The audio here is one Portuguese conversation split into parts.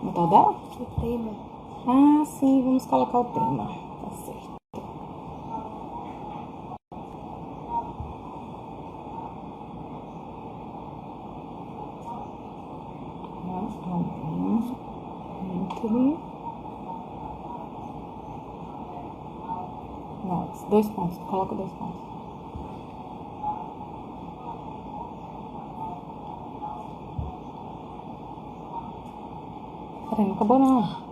No tal dela? O tema. Ah, sim, vamos colocar o tema. Tá certo. Entre nós. 2 pontos. Coloca 2 pontos. Peraí, não acabou não.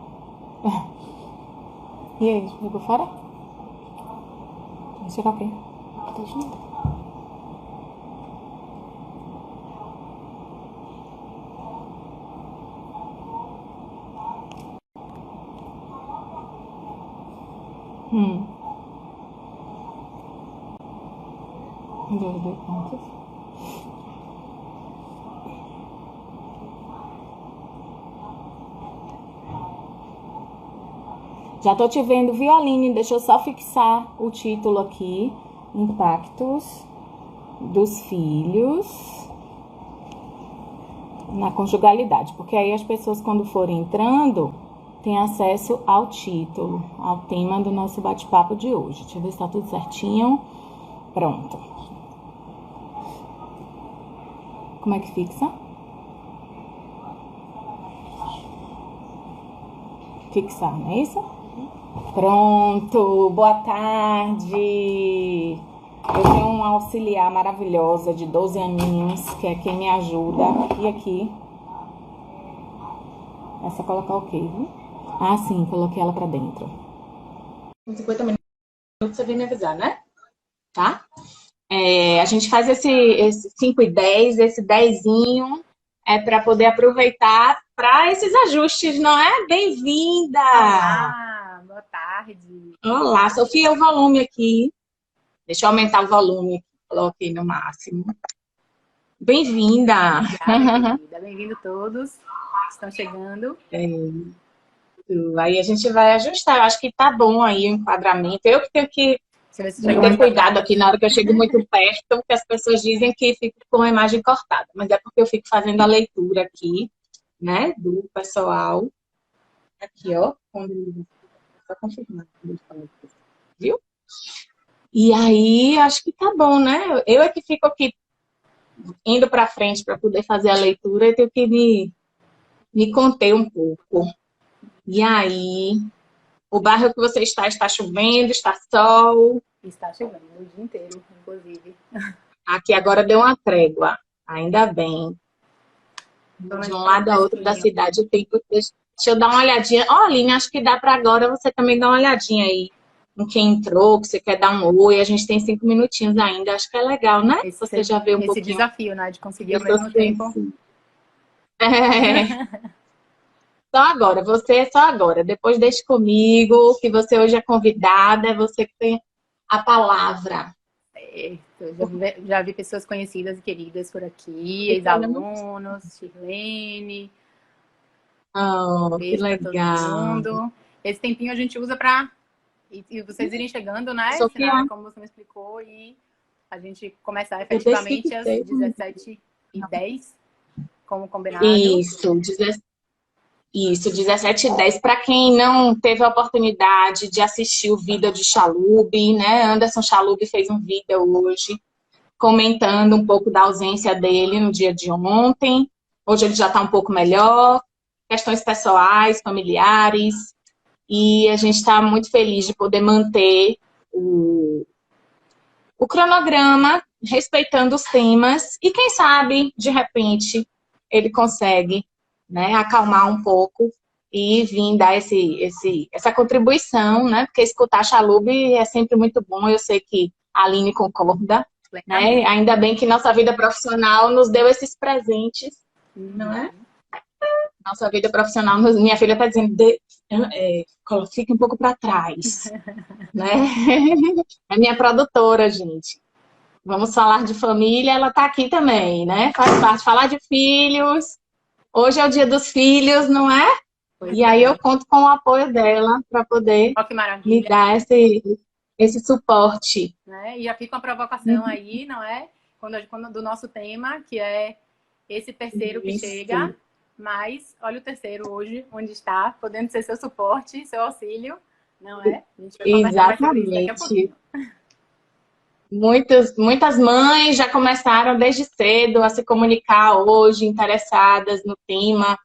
E aí, jogou fora? Vai tirar o quê? Tá junto? Hum. 2 pontos. Já tô te vendo, viu, Aline? Deixa eu só fixar o título aqui. Impactos dos filhos na conjugalidade. Porque aí as pessoas, quando forem entrando, têm acesso ao título, ao tema do nosso bate-papo de hoje. Deixa eu ver se tá tudo certinho. Pronto. Como é que fixa? Fixar, não é isso? Pronto, boa tarde. Eu tenho uma auxiliar maravilhosa de 12 aninhos, que é quem me ajuda. E aqui? Essa colocar o quê, viu? Ah, sim, coloquei ela pra dentro. Com 50 minutos você vem me avisar, né? Tá? A gente faz esse 5 e 10, esse 10zinho, para poder aproveitar para esses ajustes, não é? Bem-vinda! Olá, boa tarde. Olá, Sofia, o volume aqui. Deixa eu aumentar o volume aqui. Coloquei no máximo. Bem-vinda! Obrigada, querida. Bem-vindo todos que estão chegando. Aí a gente vai ajustar. Eu acho que tá bom aí o enquadramento. Eu que tenho que Deixa eu ver se chegou ter mais pra cuidado trás. aqui na hora que eu chego muito perto, que as pessoas dizem que fico com a imagem cortada. Mas é porque eu fico fazendo a leitura aqui, né, do pessoal. Aqui, ó. Só confirmar. Viu? E aí, acho que tá bom, né? Eu é que fico aqui indo para frente para poder fazer a leitura e tenho que me conter um pouco. E aí, o bairro que você está chovendo, está sol. Está chegando o dia inteiro, inclusive. Aqui agora deu uma trégua, ainda bem. Pelo De menos um tá lado a outro da fresquinho. cidade, eu tenho que... Deixa eu dar uma olhadinha. Ó, Aline, acho que dá para agora você também dar uma olhadinha aí em quem entrou, que você quer dar um oi. A gente tem 5 minutinhos ainda, acho que é legal, né? Você já vê um Esse pouquinho desafio, né, de conseguir ao pessoas mesmo tempo. conhecidas. É. Só agora, você é só agora. Depois deixe comigo, que você hoje é convidada, é você que tem a palavra. Já vi pessoas conhecidas e queridas por aqui, Esse olha muito. ex-alunos, Shirlene. Oh, que Beijo para todo legal. mundo. Esse tempinho a gente usa para e vocês irem chegando, né? Sofia, Como você me explicou, e a gente começar eu efetivamente às decidi. 17h10, como combinado. Isso, isso, 17h10. Para quem não teve a oportunidade de assistir o vídeo de Chalub, né? Anderson Chalub fez um vídeo hoje comentando um pouco da ausência dele no dia de ontem. Hoje ele já está um pouco melhor, questões pessoais, familiares, e a gente está muito feliz de poder manter o cronograma, respeitando os temas, e quem sabe, de repente, ele consegue, né, acalmar um pouco e vir dar essa contribuição, né? Porque escutar Chalub é sempre muito bom, eu sei que a Aline concorda, né? Plenamente. Ainda bem que nossa vida profissional nos deu esses presentes, não é? Nossa vida profissional, minha filha está dizendo, fique um pouco para trás, né? É minha produtora, gente. Vamos falar de família, ela está aqui também, né? Faz parte. Falar de filhos. Hoje é o dia dos filhos, não é? Pois E aí eu é. conto com o apoio dela para poder Olha que me maravilha, dar esse suporte. né? E já fica uma provocação aí, não é? Do nosso tema, que é esse terceiro que Isso. chega. mas olha o terceiro hoje, onde está, podendo ser seu suporte, seu auxílio, não é? A gente vai conversar mais sobre isso daqui a Exatamente. pouquinho. Muitas mães já começaram desde cedo a se comunicar hoje, interessadas no tema,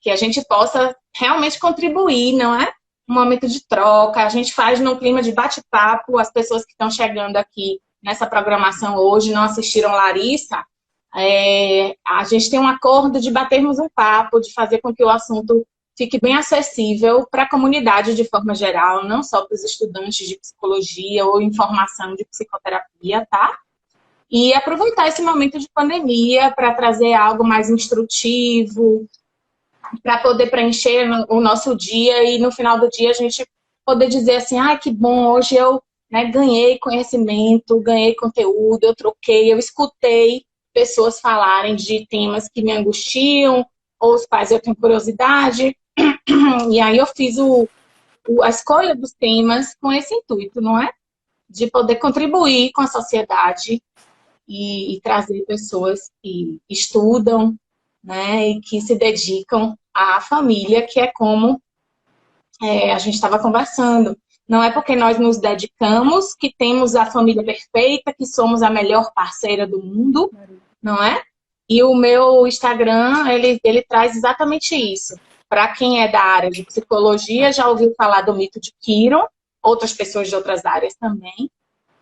que a gente possa realmente contribuir, não é? Um momento de troca, a gente faz num clima de bate-papo, as pessoas que estão chegando aqui nessa programação hoje não assistiram Larissa, a gente tem um acordo de batermos um papo, de fazer com que o assunto fique bem acessível para a comunidade de forma geral, não só para os estudantes de psicologia ou informação de psicoterapia, tá? E aproveitar esse momento de pandemia para trazer algo mais instrutivo, para poder preencher o nosso dia e no final do dia a gente poder dizer assim, ah, que bom, hoje eu, né, ganhei conhecimento, ganhei conteúdo, eu troquei, eu escutei pessoas falarem de temas que me angustiam, ou os quais eu tenho curiosidade, e aí eu fiz a escolha dos temas com esse intuito, não é? De poder contribuir com a sociedade e trazer pessoas que estudam, né, e que se dedicam à família, que é como a gente estava conversando. Não é porque nós nos dedicamos que temos a família perfeita, que somos a melhor parceira do mundo, não é? E o meu Instagram, ele traz exatamente isso. Para quem é da área de psicologia, já ouviu falar do mito de Quiron, outras pessoas de outras áreas também,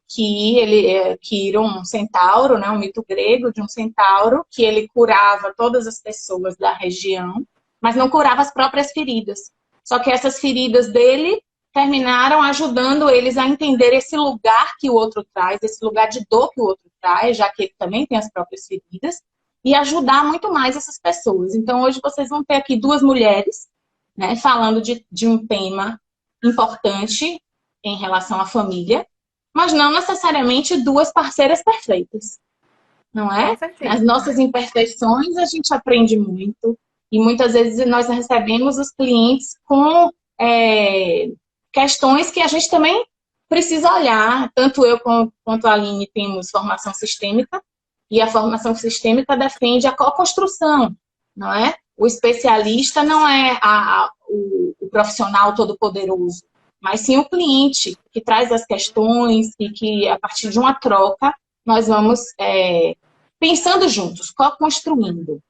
que ele é Quiron, um centauro, né, um mito grego de um centauro, que ele curava todas as pessoas da região, mas não curava as próprias feridas. Só que essas feridas dele terminaram ajudando eles a entender esse lugar que o outro traz, esse lugar de dor que o outro traz, já que ele também tem as próprias feridas, e ajudar muito mais essas pessoas. Então, hoje vocês vão ter aqui duas mulheres, né, falando de um tema importante em relação à família, mas não necessariamente duas parceiras perfeitas, não Com é? Nas certeza. nossas imperfeições a gente aprende muito e muitas vezes nós recebemos os clientes com questões que a gente também precisa olhar. Tanto eu quanto a Aline temos formação sistêmica e a formação sistêmica defende a co-construção, não é? O especialista não é o profissional todo-poderoso, mas sim o cliente que traz as questões e que, a partir de uma troca, nós vamos pensando juntos, co-construindo,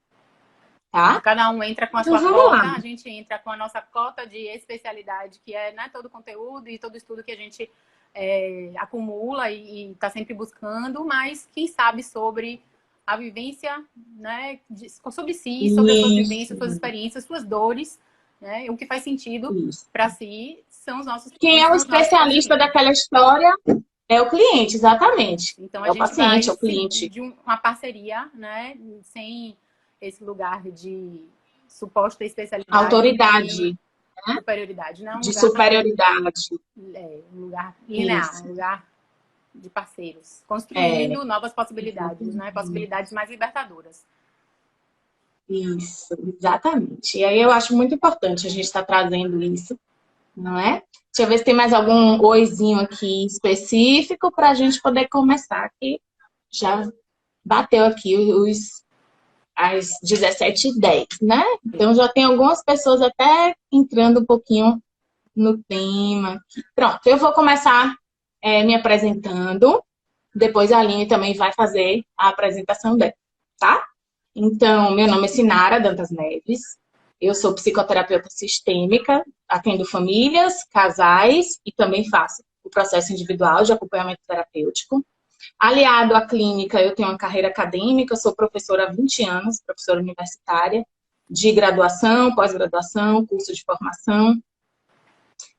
tá? Cada um entra com a Então sua vamos lá. cota, a gente entra com a nossa cota de especialidade, que é, né, todo o conteúdo e todo estudo que a gente acumula e está sempre buscando, mas quem sabe sobre a vivência, né, sobre si, sobre as suas vivências, suas experiências, suas dores, né, o que faz sentido para si são os nossos Quem é o especialista pacientes. daquela história é o cliente, exatamente. Então É a o gente paciente, vai é o cliente. de uma parceria, né, sem esse lugar de suposta especialidade e Autoridade, né? superioridade, não, De superioridade. um lugar linear, um Isso. lugar de parceiros, É, construindo novas possibilidades, né, possibilidades mais libertadoras. isso, exatamente. E aí eu acho muito importante a gente estar trazendo isso, não é? Deixa eu ver se tem mais algum oizinho aqui específico para a gente poder começar, que já bateu aqui às 17h10, né? Então já tem algumas pessoas até entrando um pouquinho no tema. Pronto, eu vou começar me apresentando, depois a Aline também vai fazer a apresentação dela, tá? Então, meu nome é Sinara Dantas Neves, eu sou psicoterapeuta sistêmica, atendo famílias, casais e também faço o processo individual de acompanhamento terapêutico. Aliado à clínica, eu tenho uma carreira acadêmica, sou professora há 20 anos, professora universitária, de graduação, pós-graduação, curso de formação.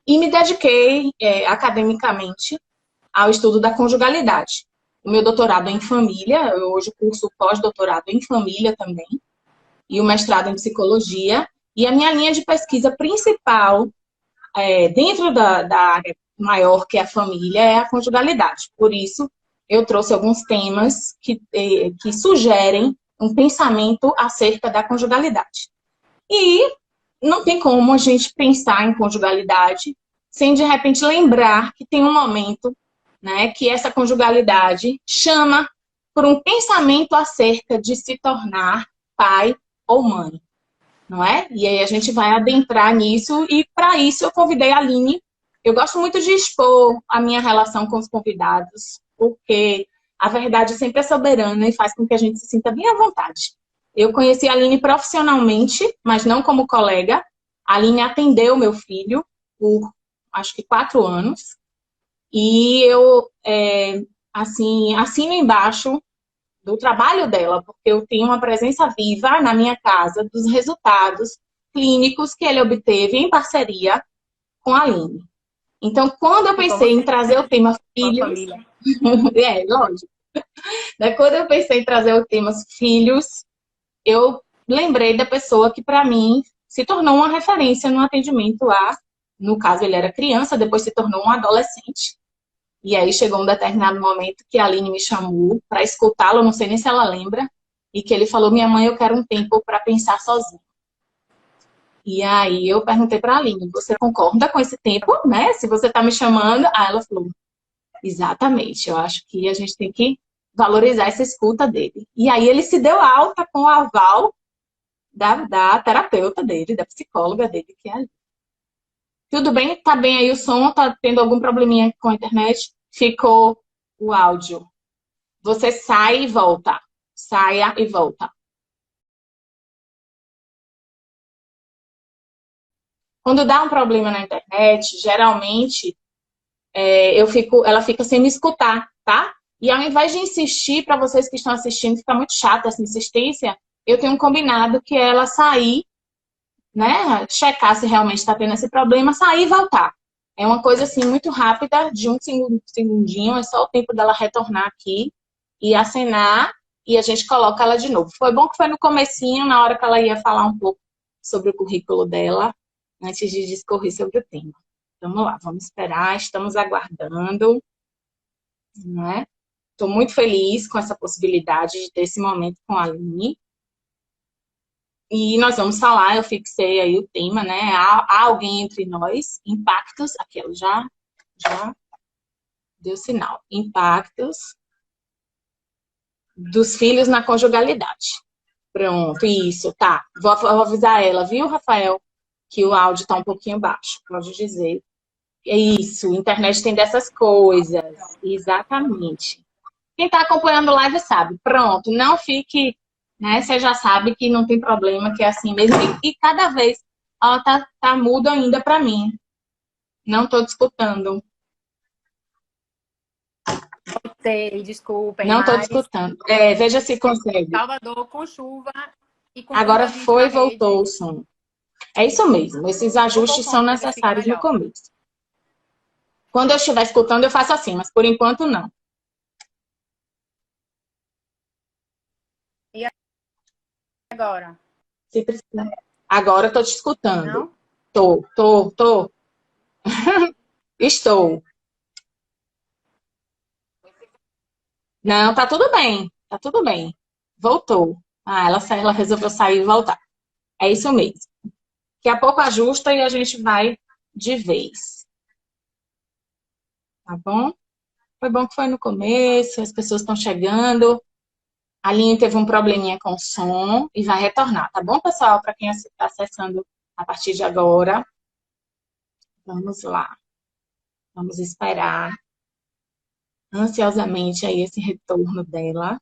E me dediquei academicamente ao estudo da conjugalidade. O meu doutorado é em família, eu hoje curso pós-doutorado em família também, e o mestrado em psicologia. E a minha linha de pesquisa principal, dentro da área maior que é a família, é a conjugalidade. Por isso, eu trouxe alguns temas que sugerem um pensamento acerca da conjugalidade. E não tem como a gente pensar em conjugalidade sem, de repente, lembrar que tem um momento, né, que essa conjugalidade chama por um pensamento acerca de se tornar pai ou mãe, não é? E aí a gente vai adentrar nisso e para isso eu convidei a Aline. Eu gosto muito de expor a minha relação com os convidados, porque a verdade sempre é soberana e faz com que a gente se sinta bem à vontade. Eu conheci a Aline profissionalmente, mas não como colega. A Aline atendeu meu filho por, acho que 4 anos. E eu, assim, assino embaixo do trabalho dela, porque eu tenho uma presença viva na minha casa dos resultados clínicos que ele obteve em parceria com a Aline. Então, quando eu E com pensei em você, trazer o tema com a filhos, família. lógico. Quando eu pensei em trazer o tema filhos, eu lembrei da pessoa que, para mim, se tornou uma referência no atendimento lá. No caso, ele era criança, depois se tornou um adolescente. E aí chegou um determinado momento que a Aline me chamou para escutá-lo, não sei nem se ela lembra, e que ele falou: minha mãe, eu quero um tempo para pensar sozinho. E aí eu perguntei para a Aline: você concorda com esse tempo, né? Se você está me chamando. Aí ela falou: exatamente, eu acho que a gente tem que valorizar essa escuta dele. E aí ele se deu alta com o aval da terapeuta dele, da psicóloga dele, que é a Aline. Tudo bem? Tá bem aí o som? Tá tendo algum probleminha com a internet? Ficou o áudio. Você sai e volta. Saia e volta. Quando dá um problema na internet, geralmente ela fica sem me escutar, tá? E ao invés de insistir para vocês que estão assistindo, fica muito chata essa insistência, eu tenho um combinado que é ela sair, né? Checar se realmente está tendo esse problema, sair e voltar. É uma coisa assim muito rápida, de um segundinho, é só o tempo dela retornar aqui e acenar e a gente coloca ela de novo. Foi bom que foi no comecinho, na hora que ela ia falar um pouco sobre o currículo dela, antes de discorrer sobre o tema. Vamos lá, vamos esperar, estamos aguardando, não é? Estou muito feliz com essa possibilidade de ter esse momento com a Aline. E nós vamos falar, eu fixei aí o tema, né? Há alguém entre nós, impactos, aqui ela já deu sinal. Impactos dos filhos na conjugalidade. Pronto, isso, tá. Vou avisar ela, viu, Rafael? Que o áudio está um pouquinho baixo, pode dizer. É isso, internet tem dessas coisas. Exatamente. Quem está acompanhando o live sabe. Pronto, não fique, né? Você já sabe que não tem problema, que é assim mesmo. E cada vez ela tá muda ainda para mim. Não estou disputando. Sei, desculpem, Não estou mas disputando. Veja se consegue. Salvador com chuva e com Agora pouca gente na foi e voltou rede. o som. É isso mesmo. Esses Voltou o ajustes som, são mas já fica necessários no melhor. começo. Quando eu estiver escutando, eu faço assim, mas por enquanto não. E agora? Se precisar. Agora eu estou te escutando. Não? Tô. Estou. Não, tá tudo bem. Tá tudo bem. Voltou. Ah, ela resolveu sair e voltar. É isso mesmo. Daqui a pouco ajusta e a gente vai de vez. Tá bom? Foi bom que foi no começo, as pessoas estão chegando. A linha teve um probleminha com o som e vai retornar, tá bom, pessoal? Para quem está acessando a partir de agora. Vamos lá. Vamos esperar ansiosamente aí esse retorno dela.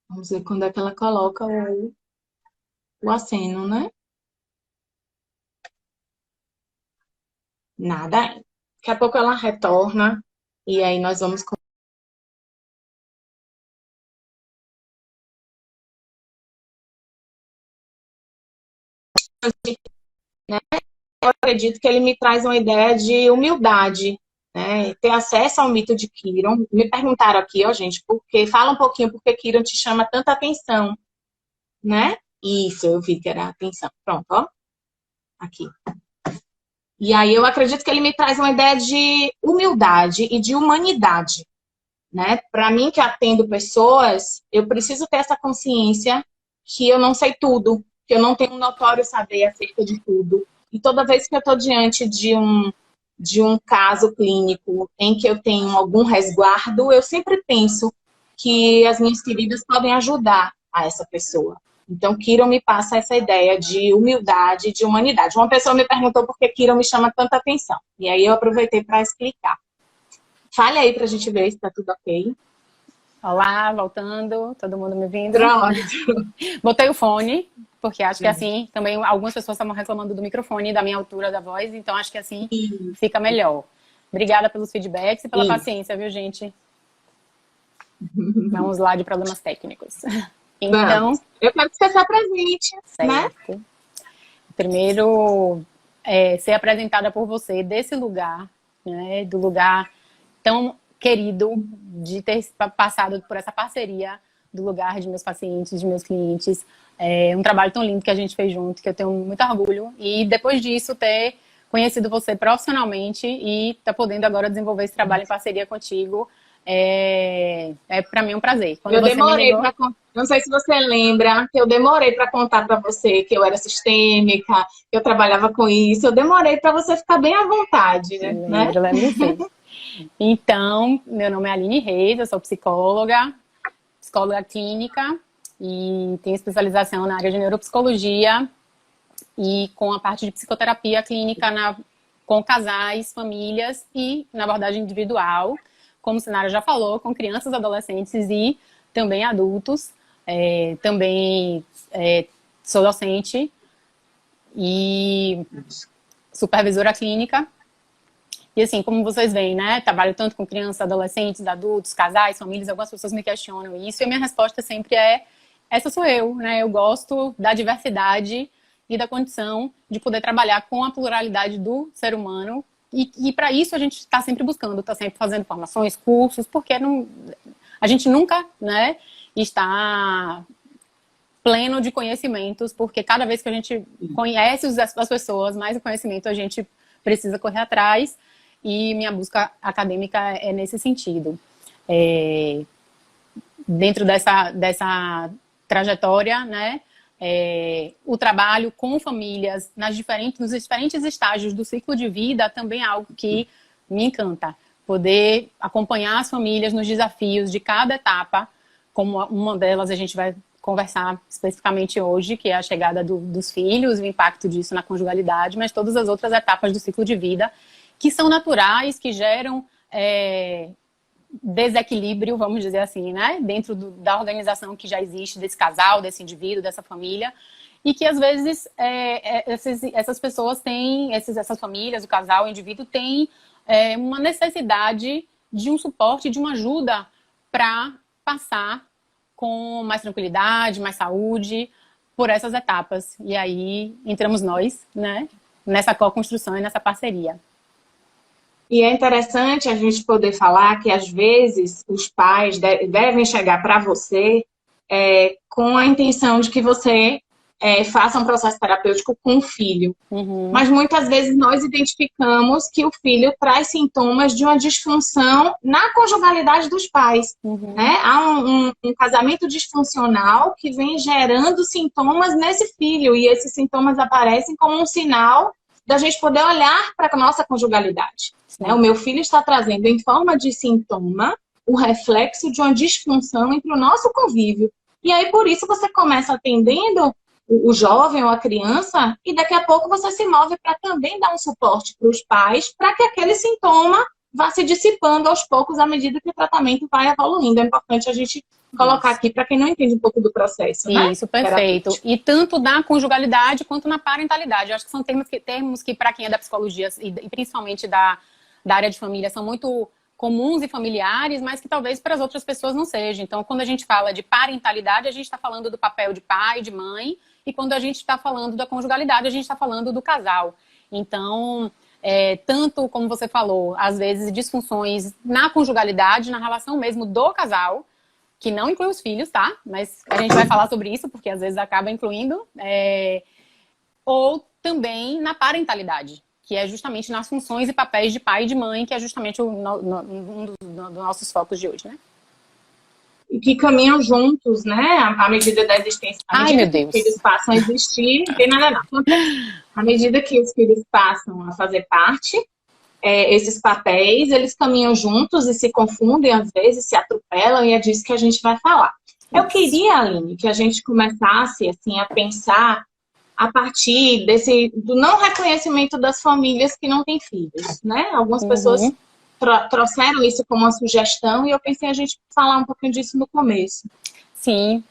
Vamos ver quando é que ela coloca o aceno, né? Nada ainda. Daqui a pouco ela retorna e aí nós vamos, né? Eu acredito que ele me traz uma ideia de humildade, né? Ter acesso ao mito de Kiron. Me perguntaram aqui, ó, gente, fala um pouquinho porque Kiron te chama tanta atenção, né? Isso, eu vi que era a atenção. Pronto, ó. Aqui. E aí eu acredito que ele me traz uma ideia de humildade e de humanidade, né? Para mim que atendo pessoas, eu preciso ter essa consciência que eu não sei tudo, que eu não tenho um notório saber acerca de tudo. E toda vez que eu estou diante de de um caso clínico em que eu tenho algum resguardo, eu sempre penso que as minhas feridas podem ajudar a essa pessoa. Então, Kiron me passa essa ideia de humildade, de humanidade. Uma pessoa me perguntou por que Kiron me chama tanta atenção. E aí eu aproveitei para explicar. Fale aí para a gente ver se está tudo ok. Olá, voltando, todo mundo me ouvindo? Pronto. Botei o fone, porque acho que assim, também algumas pessoas estavam reclamando do microfone, da minha altura da voz, então acho que assim fica melhor. Obrigada pelos feedbacks e pela paciência, viu, gente? Vamos lá de problemas técnicos. Então, eu quero que você se apresente, certo, né? Primeiro, ser apresentada por você desse lugar, né? Do lugar tão querido de ter passado por essa parceria do lugar de meus pacientes, de meus clientes. É um trabalho tão lindo que a gente fez junto, que eu tenho muito orgulho. E depois disso, ter conhecido você profissionalmente e tá podendo agora desenvolver esse trabalho em parceria contigo, para mim um prazer. Quando eu demorei para contar, não sei se você lembra, que eu demorei para contar para você que eu era sistêmica, que eu trabalhava com isso. Eu demorei para você ficar bem à vontade, né? Eu lembro sim. Então, meu nome é Aline Reis, eu sou psicóloga clínica e tenho especialização na área de neuropsicologia e com a parte de psicoterapia clínica com casais, famílias e na abordagem individual, como o Sinara já falou, com crianças, adolescentes e também adultos. Também sou docente e supervisora clínica. E assim, como vocês veem, né? Trabalho tanto com crianças, adolescentes, adultos, casais, famílias. Algumas pessoas me questionam isso e a minha resposta sempre essa sou eu, né? Eu gosto da diversidade e da condição de poder trabalhar com a pluralidade do ser humano. E para isso a gente está sempre buscando, está sempre fazendo formações, cursos, porque a gente nunca, né, está pleno de conhecimentos, porque cada vez que a gente conhece as pessoas, mais o conhecimento a gente precisa correr atrás. E minha busca acadêmica é nesse sentido. Dentro dessa trajetória, né, o trabalho com famílias nos diferentes estágios do ciclo de vida também é algo que me encanta. Poder acompanhar as famílias nos desafios de cada etapa, como uma delas a gente vai conversar especificamente hoje, que é a chegada dos filhos, o impacto disso na conjugalidade, mas todas as outras etapas do ciclo de vida, que são naturais, que geram desequilíbrio, vamos dizer assim, né? Dentro da organização que já existe, desse casal, desse indivíduo, dessa família, e que às vezes essas pessoas têm, essas famílias, o casal, o indivíduo tem uma necessidade de um suporte, de uma ajuda para passar com mais tranquilidade, mais saúde, por essas etapas. E aí entramos nós, né? Nessa co-construção e nessa parceria. E é interessante a gente poder falar que, às vezes, os pais devem chegar para você com a intenção de que você faça um processo terapêutico com o filho. Uhum. Mas, muitas vezes, nós identificamos que o filho traz sintomas de uma disfunção na conjugalidade dos pais. Uhum. Né? Há um casamento disfuncional que vem gerando sintomas nesse filho. E esses sintomas aparecem como um sinal da gente poder olhar para a nossa conjugalidade. Né? O meu filho está trazendo em forma de sintoma o reflexo de uma disfunção entre o nosso convívio. E aí, por isso, você começa atendendo o jovem ou a criança e daqui a pouco você se move para também dar um suporte para os pais para que aquele sintoma vá se dissipando aos poucos à medida que o tratamento vai evoluindo. É importante a gente colocar aqui para quem não entende um pouco do processo, né? Isso, perfeito. E tanto na conjugalidade quanto na parentalidade. Eu acho que são termos que para quem é da psicologia e principalmente da área de família são muito comuns e familiares, mas que talvez para as outras pessoas não seja. Então, quando a gente fala de parentalidade, a gente está falando do papel de pai, de mãe, e quando a gente está falando da conjugalidade, a gente está falando do casal. Então, tanto como você falou, às vezes disfunções na conjugalidade, na relação mesmo do casal, que não inclui os filhos, tá? Mas a gente vai falar sobre isso, porque às vezes acaba incluindo, ou também na parentalidade, que é justamente nas funções e papéis de pai e de mãe, que é justamente um dos nossos focos de hoje, né? E que caminham juntos, né? À medida da existência. À medida que os filhos passam a existir, não tem nada não. À medida que os filhos passam a fazer parte, esses papéis, eles caminham juntos e se confundem às vezes, se atropelam, e é disso que a gente vai falar. Eu queria, Aline, que a gente começasse assim, a pensar a partir do não reconhecimento das famílias que não têm filhos, né? Algumas pessoas trouxeram isso como uma sugestão e eu pensei a gente falar um pouquinho disso no começo. Sim,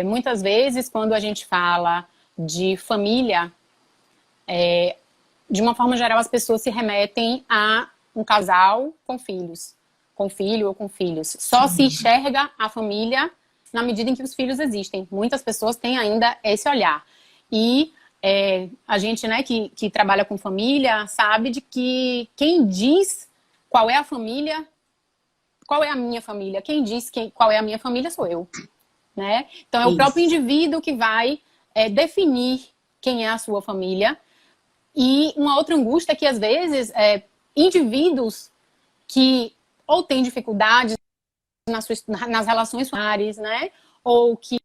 muitas vezes quando a gente fala de família, de uma forma geral as pessoas se remetem a um casal com filhos, com filho ou com filhos. Só se enxerga a família na medida em que os filhos existem. Muitas pessoas têm ainda esse olhar. E a gente, né, que trabalha com família, sabe de que quem diz qual é a família, qual é a minha família, quem diz qual é a minha família sou eu. Né? Então é o próprio indivíduo que vai definir quem é a sua família. E uma outra angústia é que às vezes indivíduos que ou têm dificuldades nas relações familiares, né? Ou que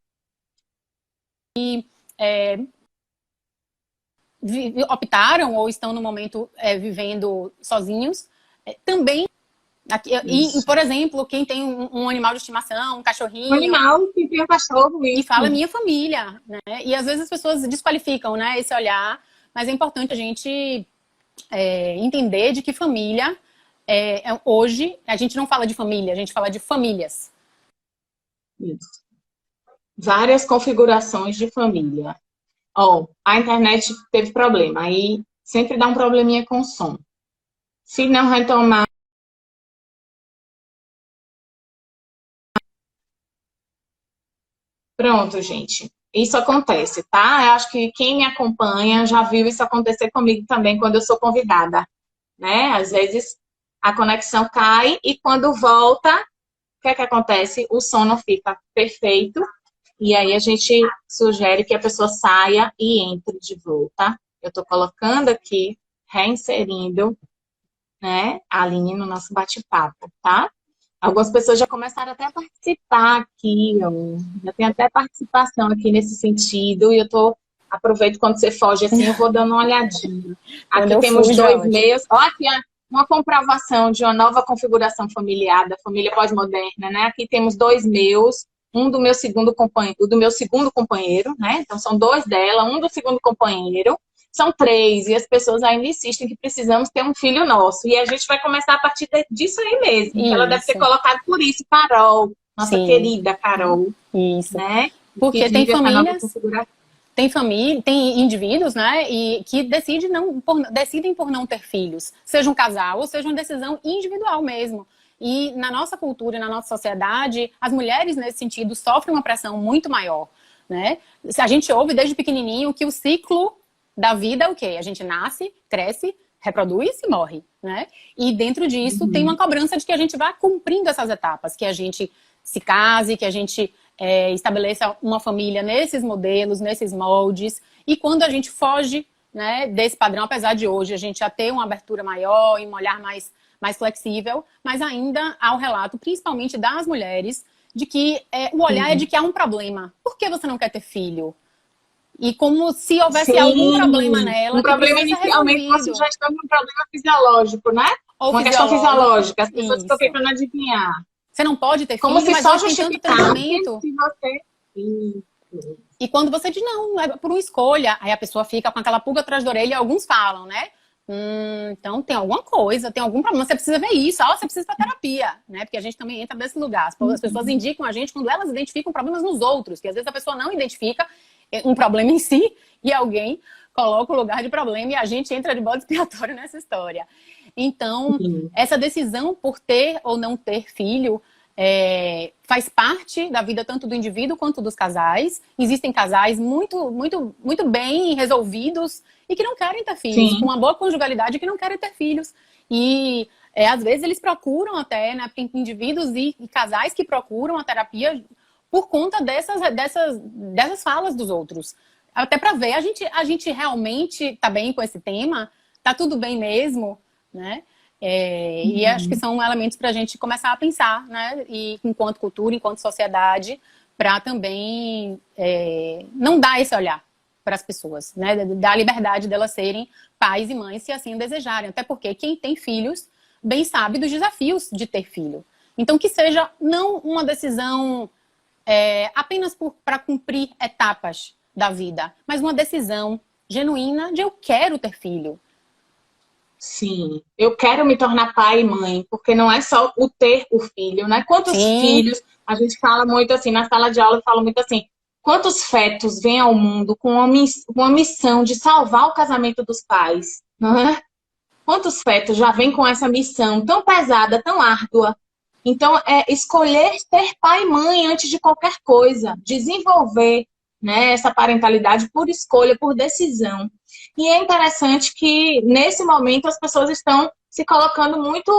optaram ou estão no momento vivendo sozinhos, também. E, por exemplo, quem tem um animal de estimação, um cachorrinho. Um animal que tem um cachorro. E fala minha família, né? E às vezes as pessoas desqualificam, né, esse olhar, mas é importante a gente entender de que família, hoje, a gente não fala de família, a gente fala de famílias. Isso. Várias configurações de família. A internet teve problema, aí sempre dá um probleminha com o som. Se não retomar. Pronto, gente. Isso acontece, tá? Eu acho que quem me acompanha já viu isso acontecer comigo também quando eu sou convidada, né? Às vezes a conexão cai e quando volta, o que é que acontece? O som não fica perfeito e aí a gente sugere que a pessoa saia e entre de volta. Eu tô colocando aqui, reinserindo, né, a Aline no nosso bate-papo, tá? Algumas pessoas já começaram até a participar aqui, já tem até participação aqui nesse sentido, e aproveito quando você foge assim, eu vou dando uma olhadinha. Aqui temos 2 meios, aqui uma comprovação de uma nova configuração familiar, da família pós-moderna, né? Aqui temos 2 meus, um do meu segundo companheiro, né? Então são 2 dela, um do segundo companheiro, são 3, e as pessoas ainda insistem que precisamos ter um filho nosso. E a gente vai começar a partir disso aí mesmo. Isso. Ela deve ter colocado por isso, Carol, nossa querida Carol. Isso. Né? Porque tem família, tem indivíduos, né, e que decidem por não ter filhos. Seja um casal ou seja uma decisão individual mesmo. E na nossa cultura, na nossa sociedade, as mulheres, nesse sentido, sofrem uma pressão muito maior. Né? A gente ouve desde pequenininho que o ciclo da vida é o quê? A gente nasce, cresce, reproduz e morre, né? E dentro disso tem uma cobrança de que a gente vá cumprindo essas etapas, que a gente se case, que a gente estabeleça uma família nesses modelos, nesses moldes. E quando a gente foge, né, desse padrão, apesar de hoje a gente já ter uma abertura maior e um olhar mais flexível, mas ainda há o relato, principalmente das mulheres, de que o olhar é de que há um problema. Por que você não quer ter filho? E como se houvesse algum problema nela. Um problema inicialmente, uma sugestão de um problema fisiológico, né? Ou uma questão fisiológica. As pessoas ficam tentando adivinhar. Você não pode ter como filho, se só justificasse se você... E quando você diz, não, é por uma escolha, aí a pessoa fica com aquela pulga atrás da orelha e alguns falam, né? Então tem alguma coisa, tem algum problema, você precisa ver isso, você precisa ir pra terapia, né? Porque a gente também entra nesse lugar. As pessoas indicam a gente quando elas identificam problemas nos outros, que às vezes a pessoa não identifica um problema em si e alguém coloca o lugar de problema e a gente entra de bode expiatório nessa história. Então, essa decisão por ter ou não ter filho faz parte da vida tanto do indivíduo quanto dos casais. Existem casais muito, muito, muito bem resolvidos e que não querem ter filhos, com uma boa conjugalidade que não querem ter filhos. E às vezes eles procuram até, né, tem indivíduos e casais que procuram a terapia por conta dessas falas dos outros. Até para ver, a gente realmente tá bem com esse tema? Tá tudo bem mesmo? Né? E acho que são elementos para a gente começar a pensar, né? E enquanto cultura, enquanto sociedade, para também não dar esse olhar. para as pessoas, né? Da liberdade delas serem pais e mães, se assim desejarem. Até porque quem tem filhos bem sabe dos desafios de ter filho. Então, que seja não uma decisão apenas para cumprir etapas da vida, mas uma decisão genuína de eu quero ter filho. Sim, eu quero me tornar pai e mãe, porque não é só o ter o filho, né? Quantos Sim, filhos, a gente fala muito assim, na sala de aula eu falo muito assim, quantos fetos vêm ao mundo com uma missão de salvar o casamento dos pais, não é? Quantos fetos já vêm com essa missão tão pesada, tão árdua? Então, é escolher ter pai e mãe antes de qualquer coisa, desenvolver, né, essa parentalidade por escolha, por decisão. E é interessante que, nesse momento, as pessoas estão se colocando muito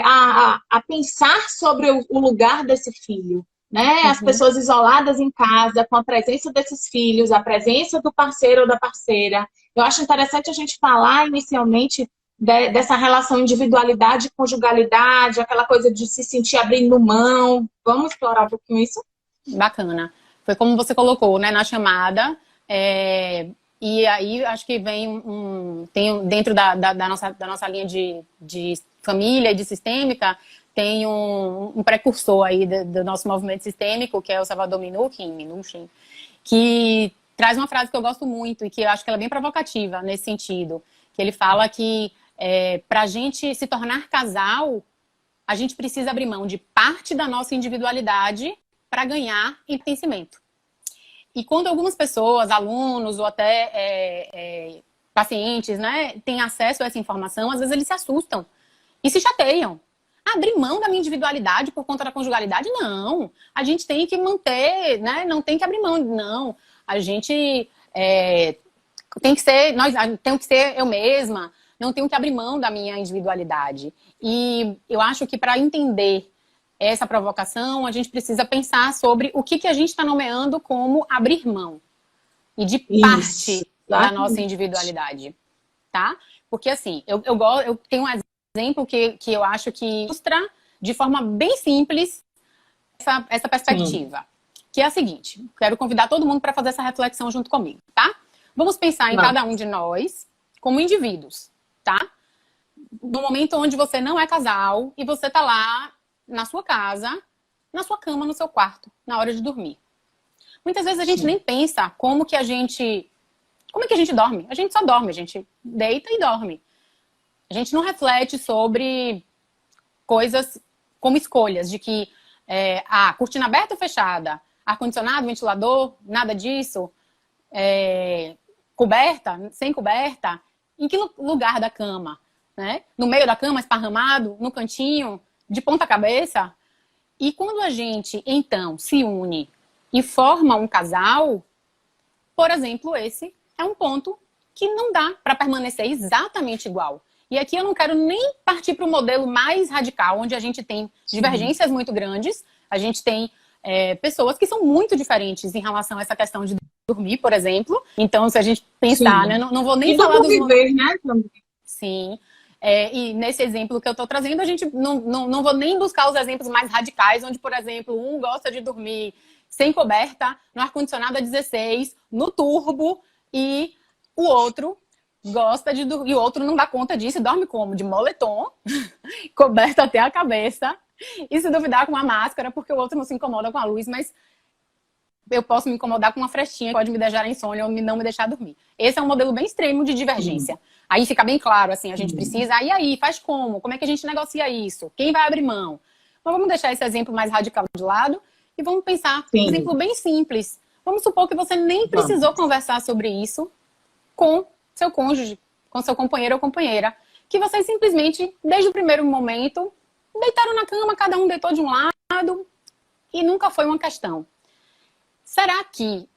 a pensar sobre o lugar desse filho. Né? As uhum, pessoas isoladas em casa, com a presença desses filhos, a presença do parceiro ou da parceira. Eu acho interessante a gente falar inicialmente dessa relação individualidade, conjugalidade, aquela coisa de se sentir abrindo mão. Vamos explorar um pouquinho isso? bacana. Foi como você colocou, né, na chamada. E aí, acho que tem dentro da nossa linha de família e de sistêmica, tem um precursor aí do nosso movimento sistêmico, que é o Salvador Minuchin, que traz uma frase que eu gosto muito e que eu acho que ela é bem provocativa nesse sentido, que ele fala que para a gente se tornar casal, a gente precisa abrir mão de parte da nossa individualidade para ganhar pertencimento. E quando algumas pessoas, alunos ou até pacientes, né, têm acesso a essa informação, às vezes eles se assustam e se chateiam. Abrir mão da minha individualidade por conta da conjugalidade? Não. A gente tem que manter, né? Não tem que abrir mão, não. A gente tem que ser, tenho que ser eu mesma, não tenho que abrir mão da minha individualidade. E eu acho que para entender essa provocação, a gente precisa pensar sobre o que a gente está nomeando como abrir mão e de parte da nossa individualidade, tá? Porque assim, eu tenho um exemplo que eu acho que ilustra de forma bem simples essa perspectiva. Sim. Que é a seguinte, quero convidar todo mundo para fazer essa reflexão junto comigo, tá? Vamos pensar em cada um de nós como indivíduos, tá? No momento onde você não é casal e você tá lá na sua casa, na sua cama, no seu quarto, na hora de dormir. Muitas vezes a gente nem pensa como é que a gente dorme. A gente só dorme, a gente deita e dorme. A gente não reflete sobre coisas como escolhas, de que cortina aberta ou fechada, ar-condicionado, ventilador, nada disso, coberta, sem coberta, em que lugar da cama, né? No meio da cama, esparramado, no cantinho, de ponta cabeça. E quando a gente, então, se une e forma um casal, por exemplo, esse é um ponto que não dá para permanecer exatamente igual. E aqui eu não quero nem partir para o modelo mais radical, onde a gente tem divergências muito grandes, a gente tem pessoas que são muito diferentes em relação a essa questão de dormir, por exemplo. Então, se a gente pensar, né, não vou nem falar dos... viver, né? Sim. E nesse exemplo que eu estou trazendo, a gente não vou nem buscar os exemplos mais radicais, onde, por exemplo, um gosta de dormir sem coberta, no ar-condicionado a 16, no turbo, e o outro gosta de dormir, e o outro não dá conta disso, e dorme como? De moletom, coberto até a cabeça, e se duvidar com uma máscara, porque o outro não se incomoda com a luz, mas eu posso me incomodar com uma frestinha que pode me deixar insônia ou não me deixar dormir. Esse é um modelo bem extremo de divergência. Aí fica bem claro, assim, a gente precisa, e aí, faz como? Como é que a gente negocia isso? Quem vai abrir mão? Então vamos deixar esse exemplo mais radical de lado e vamos pensar um exemplo bem simples. Vamos supor que você nem precisou conversar sobre isso com seu cônjuge, com seu companheiro ou companheira. Que vocês simplesmente, desde o primeiro momento, deitaram na cama, cada um deitou de um lado e nunca foi uma questão. Será que,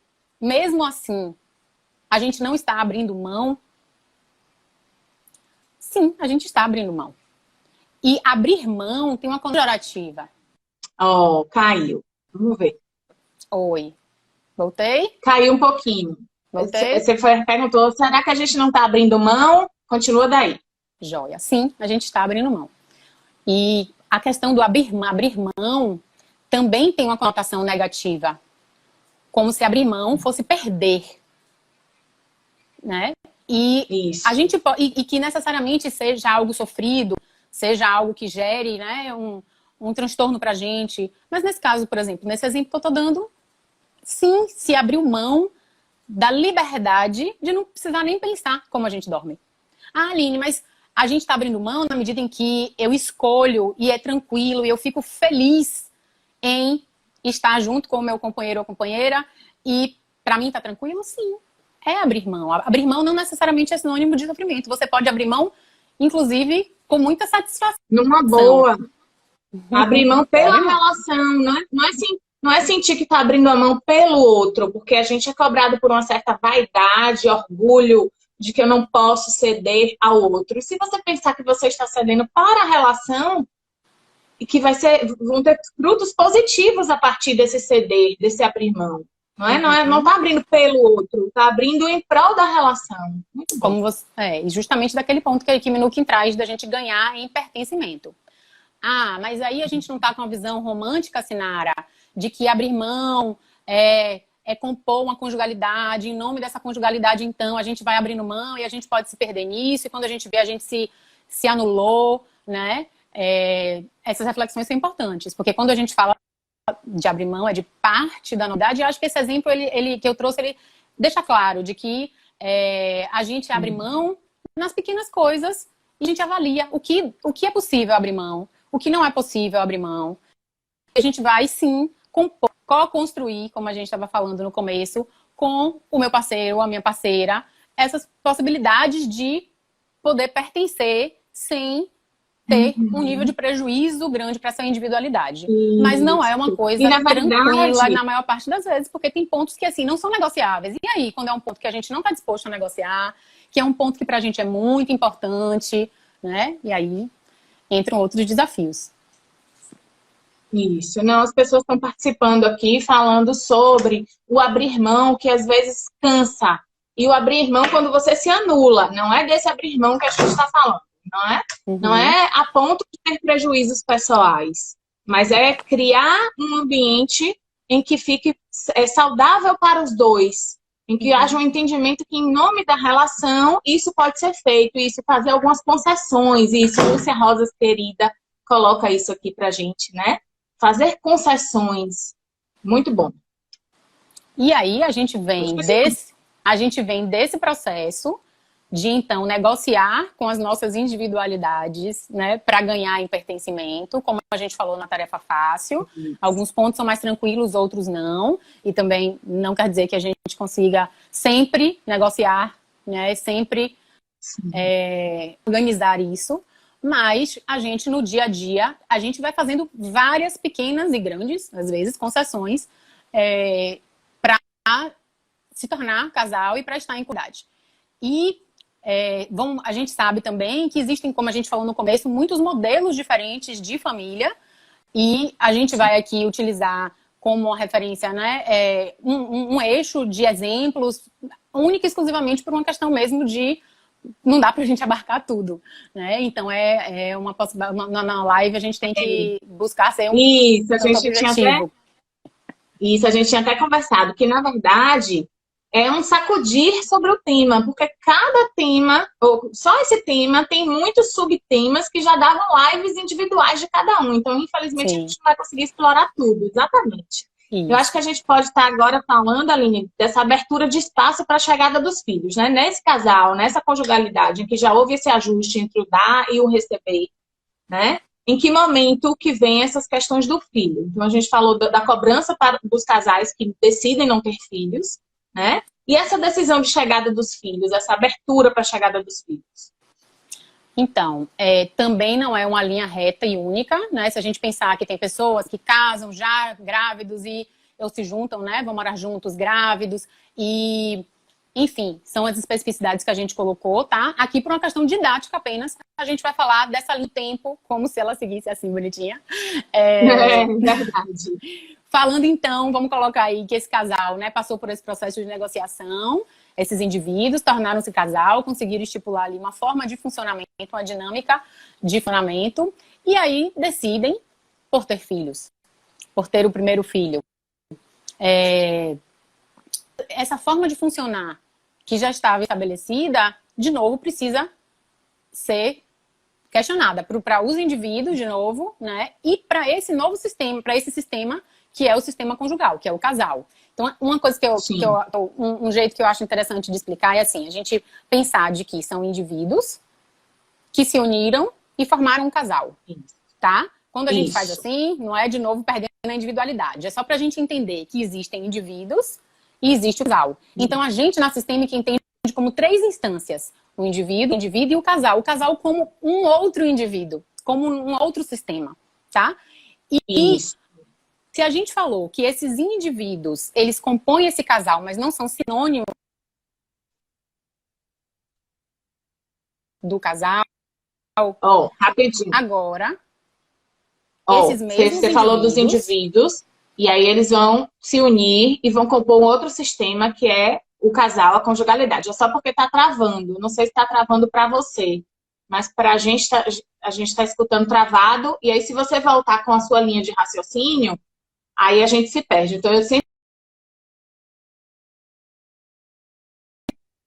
mesmo assim, a gente não está abrindo mão? Sim, a gente está abrindo mão. E abrir mão tem uma conjugativa. Oh, caiu. Vamos ver. Oi. Voltei? Caiu um pouquinho. Voltei? Você perguntou, será que a gente não está abrindo mão? Continua daí. Joia. Sim, a gente está abrindo mão. E a questão do abrir mão também tem uma conotação negativa. Como se abrir mão fosse perder. né? E Isso. a gente e que necessariamente seja algo sofrido, seja algo que gere, né, um transtorno pra gente. Mas nesse caso, por exemplo, nesse exemplo que eu tô dando, sim, se abriu mão da liberdade de não precisar nem pensar como a gente dorme. Ah, Aline, mas a gente tá abrindo mão na medida em que eu escolho e é tranquilo e eu fico feliz em estar junto com o meu companheiro ou companheira e pra mim tá tranquilo? Sim. É abrir mão. Abrir mão não necessariamente é sinônimo de sofrimento. Você pode abrir mão, inclusive, com muita satisfação. Numa boa. Abrir mão pela Pode não. relação, não é sentir que está abrindo a mão pelo outro, porque a gente é cobrado por uma certa vaidade, orgulho de que eu não posso ceder ao outro. E se você pensar que você está cedendo para a relação, e que vão ter frutos positivos a partir desse ceder, desse abrir mão. Não tá abrindo pelo outro, tá abrindo em prol da relação. Muito bom. Como você, e justamente daquele ponto que Minukin traz da gente ganhar em pertencimento. Ah, mas aí a gente não tá com uma visão romântica, Sinara, de que abrir mão é compor uma conjugalidade, em nome dessa conjugalidade, então, a gente vai abrindo mão e a gente pode se perder nisso, e quando a gente vê, a gente se anulou, né? Essas reflexões são importantes, porque quando a gente fala de abrir mão, é de parte da novidade, e eu acho que esse exemplo que eu trouxe, ele deixa claro de que a gente abre mão nas pequenas coisas e a gente avalia o que é possível abrir mão, o que não é possível abrir mão. A gente vai, sim, co-construir, como a gente estava falando no começo, com o meu parceiro ou a minha parceira, essas possibilidades de poder pertencer sem ter um nível de prejuízo grande para essa individualidade. Isso. Mas não é uma coisa na tranquila na maior parte das vezes, porque tem pontos que, assim, não são negociáveis. E aí, quando é um ponto que a gente não está disposto a negociar, que é um ponto que para a gente é muito importante, né? E aí entram outros desafios. Isso, não, as pessoas estão participando aqui falando sobre o abrir mão, que às vezes cansa. E o abrir mão quando você se anula, não é desse abrir mão que a gente está falando, não é? Não é a ponto de ter prejuízos pessoais, mas é criar um ambiente em que fique saudável para os dois, em que haja um entendimento que, em nome da relação, isso pode ser feito, isso fazer algumas concessões, isso, Lúcia Rosas, querida, coloca isso aqui pra gente, né? Fazer concessões. Muito bom. E aí a gente vem desse processo de, então, negociar com as nossas individualidades, né, para ganhar em pertencimento, como a gente falou na tarefa fácil. Alguns pontos são mais tranquilos, outros não. E também não quer dizer que a gente consiga sempre negociar, né, sempre organizar isso. Mas a gente, no dia a dia, a gente vai fazendo várias pequenas e grandes, às vezes, concessões para se tornar casal e para estar em comunidade. E a gente sabe também que existem, como a gente falou no começo, muitos modelos diferentes de família. E a gente vai aqui utilizar como referência, né, um eixo de exemplos, única e exclusivamente por uma questão mesmo de não dá pra gente abarcar tudo, né? Então uma possibilidade. Na live a gente tem que buscar ser Isso, a gente tinha até conversado, que na verdade é um sacudir sobre o tema, porque cada tema, ou só esse tema, tem muitos subtemas que já davam lives individuais de cada um. Então, infelizmente, a gente não vai conseguir explorar tudo, exatamente. Isso. Eu acho que a gente pode estar agora falando, Aline, dessa abertura de espaço para a chegada dos filhos, né? Nesse casal, nessa conjugalidade, em que já houve esse ajuste entre o dar e o receber, né? Em que momento que vem essas questões do filho? Então, a gente falou da cobrança dos casais que decidem não ter filhos, né? E essa decisão de chegada dos filhos, essa abertura para a chegada dos filhos? Então, também não é uma linha reta e única, né? Se a gente pensar que tem pessoas que casam já grávidos ou se juntam, né? Vão morar juntos grávidos e, enfim, são as especificidades que a gente colocou, tá? Aqui por uma questão didática apenas, a gente vai falar dessa linha do tempo como se ela seguisse assim, bonitinha. Verdade. Falando então, vamos colocar aí que esse casal, né, passou por esse processo de negociação, esses indivíduos tornaram-se casal, conseguiram estipular ali uma forma de funcionamento, uma dinâmica de funcionamento, e aí decidem por ter filhos, por ter o primeiro filho. Essa forma de funcionar que já estava estabelecida, de novo, precisa ser questionada para os indivíduos, de novo, né? E para esse novo sistema, para esse sistema que é o sistema conjugal, que é o casal. Então, uma coisa um jeito que eu acho interessante de explicar é assim, a gente pensar de que são indivíduos que se uniram e formaram um casal, tá? Quando a gente faz assim, não é de novo perdendo a individualidade, é só para a gente entender que existem indivíduos e existe o casal. Então, a gente na sistêmica entende como 3 instâncias, o indivíduo e o casal como um outro indivíduo, como um outro sistema, tá? E se a gente falou que esses indivíduos, eles compõem esse casal, mas não são sinônimos do casal, rapidinho. agora, esses mesmos você falou dos indivíduos, e aí eles vão se unir e vão compor um outro sistema que é o casal, a conjugalidade. É só porque está travando. Não sei se está travando para você, mas para a gente está escutando travado. E aí, se você voltar com a sua linha de raciocínio, aí a gente se perde. Então, eu sempre...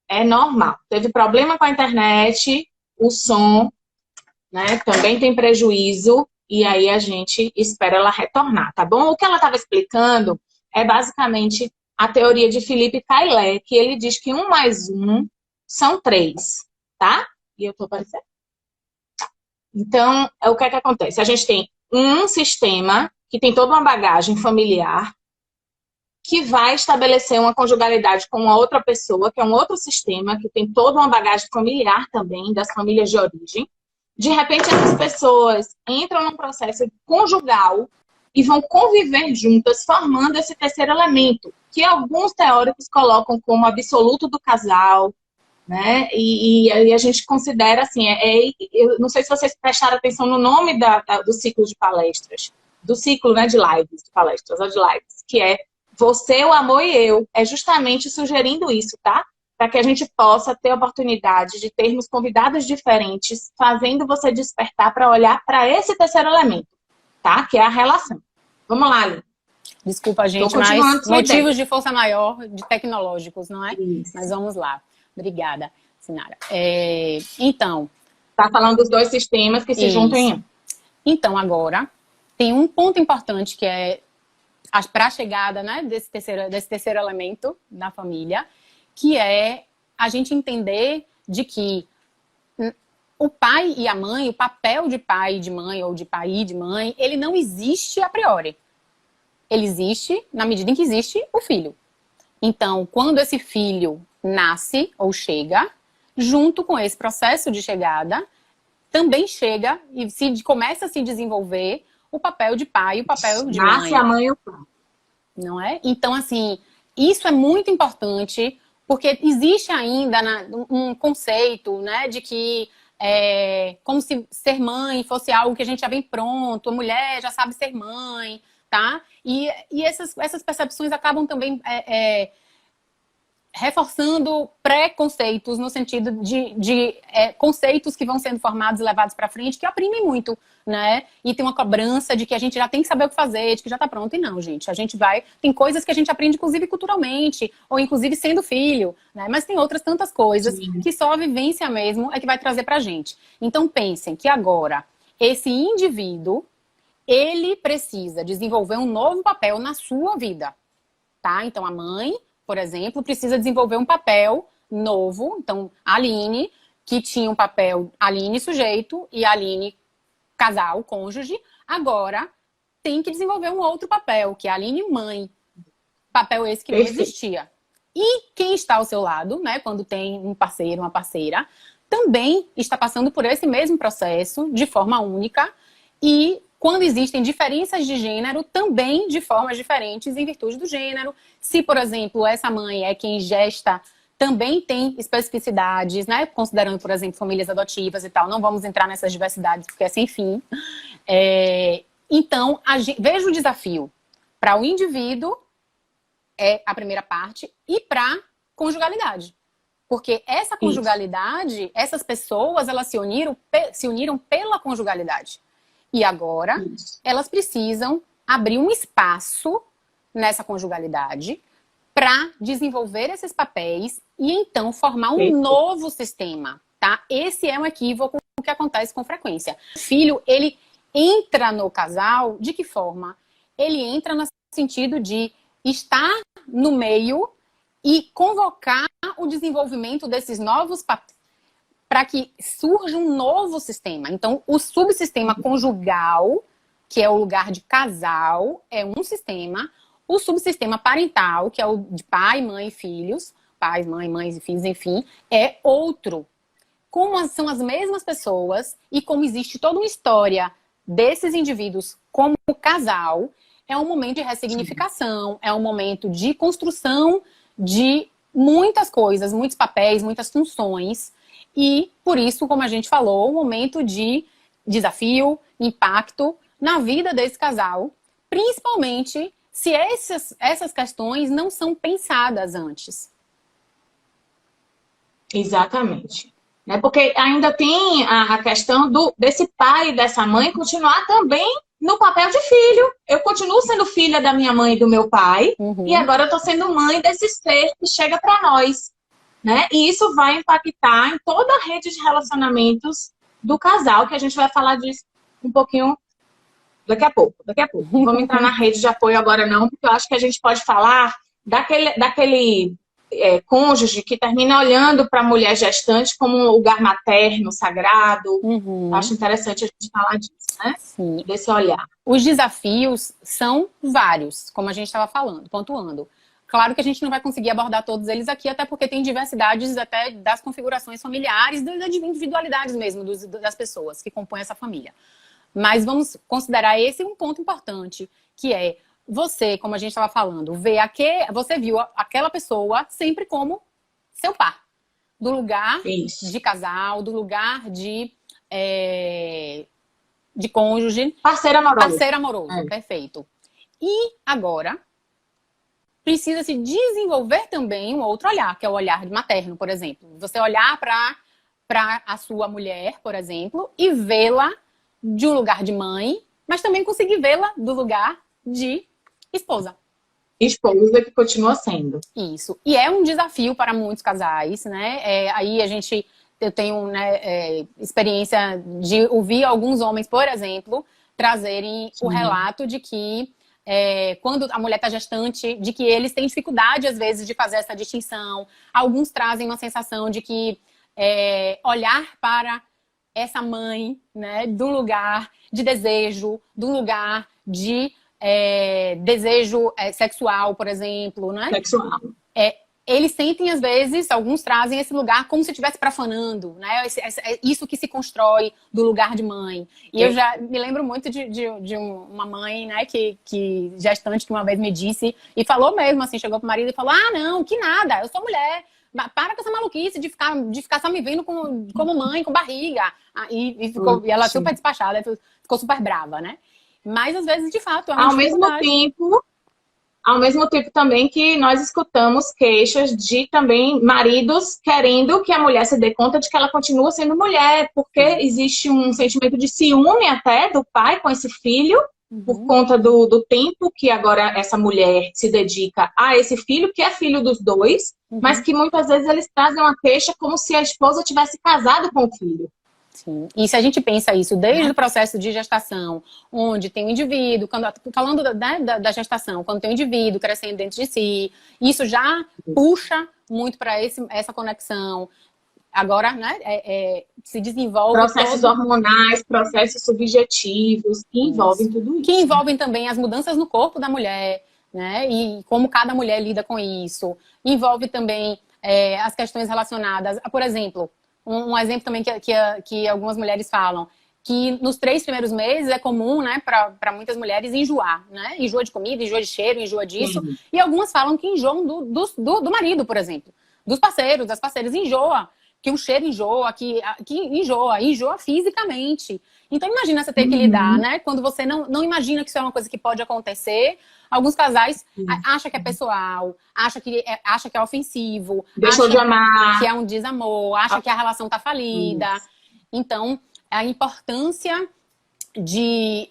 É normal. Teve problema com a internet, o som, né, também tem prejuízo, e aí a gente espera ela retornar, tá bom? O que ela estava explicando é basicamente a teoria de Philippe Caillet, que ele diz que 1 mais 1 são 3, tá? E eu tô aparecendo? Então, o que é que acontece? A gente tem um sistema que tem toda uma bagagem familiar, que vai estabelecer uma conjugalidade com uma outra pessoa, que é um outro sistema, que tem toda uma bagagem familiar também, das famílias de origem. De repente, essas pessoas entram num processo conjugal e vão conviver juntas, formando esse terceiro elemento, que alguns teóricos colocam como absoluto do casal, né? E a gente considera assim, eu não sei se vocês prestaram atenção no nome do ciclo de palestras, do ciclo, né, de lives, de palestras, ou de lives, que é Você, o Amor e Eu. É justamente sugerindo isso, tá? Para que a gente possa ter a oportunidade de termos convidados diferentes, fazendo você despertar para olhar para esse terceiro elemento, tá? Que é a relação. Vamos lá, Aline. Desculpa, gente, mas motivos de força maior, de tecnológicos, não é? Isso. Mas vamos lá. Obrigada, Sinara. Então... Tá falando dos 2 sistemas que se juntam em um. Então, agora, tem um ponto importante que é para a chegada, né, desse terceiro elemento na família, que é a gente entender de que o pai e a mãe, o papel de pai e de mãe, ou de pai e de mãe, ele não existe a priori. Ele existe na medida em que existe o filho. Então, quando esse filho nasce ou chega, junto com esse processo de chegada, também chega e começa a se desenvolver o papel de pai e o papel de mãe. Nasce a mãe e o pai. Não é? Então, assim, isso é muito importante, porque existe ainda um conceito, né, de que como se ser mãe fosse algo que a gente já vem pronto, a mulher já sabe ser mãe, tá? E essas percepções acabam também reforçando preconceitos, no sentido de conceitos que vão sendo formados e levados para frente, que oprimem muito, né? E tem uma cobrança de que a gente já tem que saber o que fazer, de que já tá pronto. E não, gente, a gente vai... Tem coisas que a gente aprende, inclusive, culturalmente, ou inclusive sendo filho, né? Mas tem outras tantas coisas que só a vivência mesmo é que vai trazer pra gente. Então, pensem que agora, esse indivíduo, ele precisa desenvolver um novo papel na sua vida, tá? Então, a mãe, por exemplo, precisa desenvolver um papel novo. Então, a Aline, que tinha um papel Aline sujeito e Aline casal, cônjuge, agora tem que desenvolver um outro papel, que é a Aline mãe. Papel esse que não existia. E quem está ao seu lado, né, quando tem um parceiro, uma parceira, também está passando por esse mesmo processo de forma única e quando existem diferenças de gênero, também de formas diferentes em virtude do gênero. Se, por exemplo, essa mãe é quem gesta, também tem especificidades, né? Considerando, por exemplo, famílias adotivas e tal. Não vamos entrar nessas diversidades porque é sem fim. Então, veja o desafio. Para o indivíduo, é a primeira parte, e para conjugalidade. Porque essa conjugalidade, essas pessoas, elas se uniram pela conjugalidade. E agora, elas precisam abrir um espaço nessa conjugalidade para desenvolver esses papéis e então formar um novo sistema, tá? Esse é um equívoco que acontece com frequência. O filho, ele entra no casal de que forma? Ele entra no sentido de estar no meio e convocar o desenvolvimento desses novos papéis para que surja um novo sistema. Então, o subsistema conjugal, que é o lugar de casal, é um sistema. O subsistema parental, que é o de pai, mãe e filhos, pais, mãe, mães e filhos, enfim, é outro. Como são as mesmas pessoas e como existe toda uma história desses indivíduos como casal, é um momento de ressignificação, é um momento de construção de muitas coisas, muitos papéis, muitas funções. E, por isso, como a gente falou, um momento de desafio, impacto na vida desse casal, principalmente se essas questões não são pensadas antes. Exatamente. Né? Porque ainda tem a questão desse pai e dessa mãe continuar também no papel de filho. Eu continuo sendo filha da minha mãe e do meu pai, e agora eu estou sendo mãe desse ser que chega para nós. Né? E isso vai impactar em toda a rede de relacionamentos do casal, que a gente vai falar disso um pouquinho daqui a pouco. Não vamos entrar na rede de apoio agora não, porque eu acho que a gente pode falar daquele cônjuge que termina olhando para a mulher gestante como um lugar materno, sagrado. Acho interessante a gente falar disso, né? Sim. Desse olhar. Os desafios são vários, como a gente estava falando, pontuando. Claro que a gente não vai conseguir abordar todos eles aqui, até porque tem diversidades até das configurações familiares, das individualidades mesmo das pessoas que compõem essa família. Mas vamos considerar esse um ponto importante, que é você, como a gente estava falando, você viu aquela pessoa sempre como seu par. Do lugar de casal, do lugar de cônjuge. Parceiro amoroso. Parceiro amoroso, perfeito. E agora precisa se desenvolver também um outro olhar, que é o olhar materno, por exemplo. Você olhar para a sua mulher, por exemplo, e vê-la de um lugar de mãe, mas também conseguir vê-la do lugar de esposa. Esposa que continua sendo. Isso. E é um desafio para muitos casais, né? Aí eu tenho experiência de ouvir alguns homens, por exemplo, trazerem o relato de que quando a mulher está gestante, de que eles têm dificuldade, às vezes, de fazer essa distinção. Alguns trazem uma sensação de que olhar para essa mãe, né, do lugar de desejo, do lugar de desejo sexual, por exemplo, né? Sexual. Eles sentem, às vezes, alguns trazem esse lugar como se estivesse profanando, né? Isso que se constrói do lugar de mãe. E eu já me lembro muito de uma mãe, né, que gestante, que uma vez me disse, e falou mesmo, assim, chegou pro marido e falou: ah, não, que nada, eu sou mulher. Para com essa maluquice de ficar só me vendo como mãe, com barriga. E ela super despachada, ficou super brava, né? Mas, às vezes, de fato, é uma dificuldade. Ao mesmo tempo também que nós escutamos queixas de também maridos querendo que a mulher se dê conta de que ela continua sendo mulher, porque existe um sentimento de ciúme até do pai com esse filho, por conta do tempo que agora essa mulher se dedica a esse filho, que é filho dos dois, mas que muitas vezes eles trazem uma queixa como se a esposa tivesse casado com o filho. Sim. E se a gente pensa isso desde o processo de gestação, onde tem um indivíduo, falando da gestação, quando tem um indivíduo crescendo dentro de si, isso já puxa muito para essa conexão. Agora, né, se desenvolve... Processos hormonais, processos subjetivos, que envolvem tudo isso. Que envolvem também as mudanças no corpo da mulher, né, e como cada mulher lida com isso. Envolve também as questões relacionadas, por exemplo... Um exemplo também que algumas mulheres falam, que nos 3 primeiros meses é comum, né, para muitas mulheres enjoar, né? Enjoa de comida, enjoa de cheiro, enjoa disso. E algumas falam que enjoam do marido, por exemplo. Dos parceiros, das parceiras, enjoa. Que o cheiro enjoa, que enjoa fisicamente. Então imagina você ter que lidar, né? Quando você não imagina que isso é uma coisa que pode acontecer. Alguns casais acham que é pessoal, acha que é ofensivo, deixou de amar, que é um desamor, acha que a relação tá falida. Então, a importância de